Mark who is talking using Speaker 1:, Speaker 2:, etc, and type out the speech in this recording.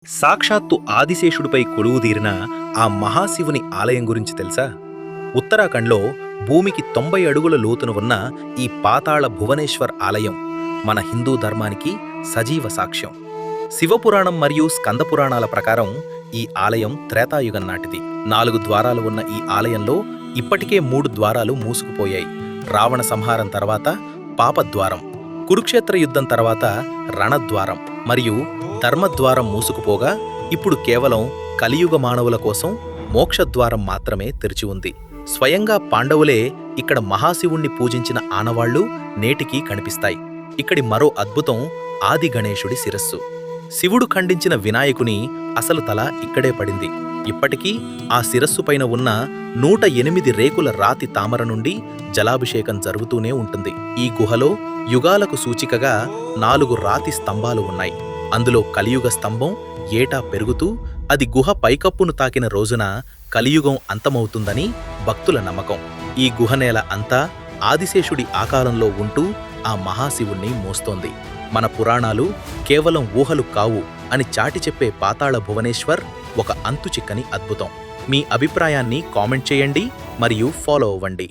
Speaker 1: సాక్షాత్తు ఆదిశేషుడిపై కొలువుదీరిన ఆ మహాశివుని ఆలయం గురించి తెలుసా? ఉత్తరాఖండ్లో భూమికి 90 అడుగుల లోతున ఉన్న ఈ పాతాళ భువనేశ్వర్ ఆలయం మన హిందూ ధర్మానికి సజీవ సాక్ష్యం. శివపురాణం మరియు స్కందపురాణాల ప్రకారం ఈ ఆలయం త్రేతాయుగం నాటిది. 4 ద్వారాలు ఉన్న ఈ ఆలయంలో ఇప్పటికే 3 ద్వారాలు మూసుకుపోయాయి. రావణ సంహారం తర్వాత పాపద్వారం, కురుక్షేత్ర యుద్ధం తర్వాత రణద్వారం మరియు ధర్మద్వారం మూసుకుపోగా ఇప్పుడు కేవలం కలియుగ మానవుల కోసం మోక్షద్వారం మాత్రమే తెరిచి ఉంది. స్వయంగా పాండవులే ఇక్కడ మహాశివుణ్ణి పూజించిన ఆనవాళ్లు నేటికీ కనిపిస్తాయి. ఇక్కడి మరో అద్భుతం ఆది గణేశుడి శిరస్సు. శివుడు ఖండించిన వినాయకుని అసలు తల ఇక్కడే పడింది. ఇప్పటికీ ఆ శిరస్సు పైన ఉన్న 108 రేకుల రాతి తామర నుండి జలాభిషేకం జరుగుతూనే ఉంటుంది. ఈ గుహలో యుగాలకు సూచికగా 4 రాతి స్తంభాలు ఉన్నాయి. అందులో కలియుగ స్తంభం ఏటా పెరుగుతూ అది గుహ పైకప్పును తాకిన రోజున కలియుగం అంతమవుతుందని భక్తుల నమ్మకం. ఈ గుహనేల అంతా ఆదిశేషుడి ఆకారంలో ఉంటూ ఆ మహాశివుణ్ణి మోస్తోంది. మన పురాణాలు కేవలం ఊహలు కావు అని చాటి చెప్పే పాతాళ భువనేశ్వర్ ఒక అంతుచిక్కని అద్భుతం. మీ అభిప్రాయాన్ని కామెంట్ చేయండి మరియు ఫాలో అవ్వండి.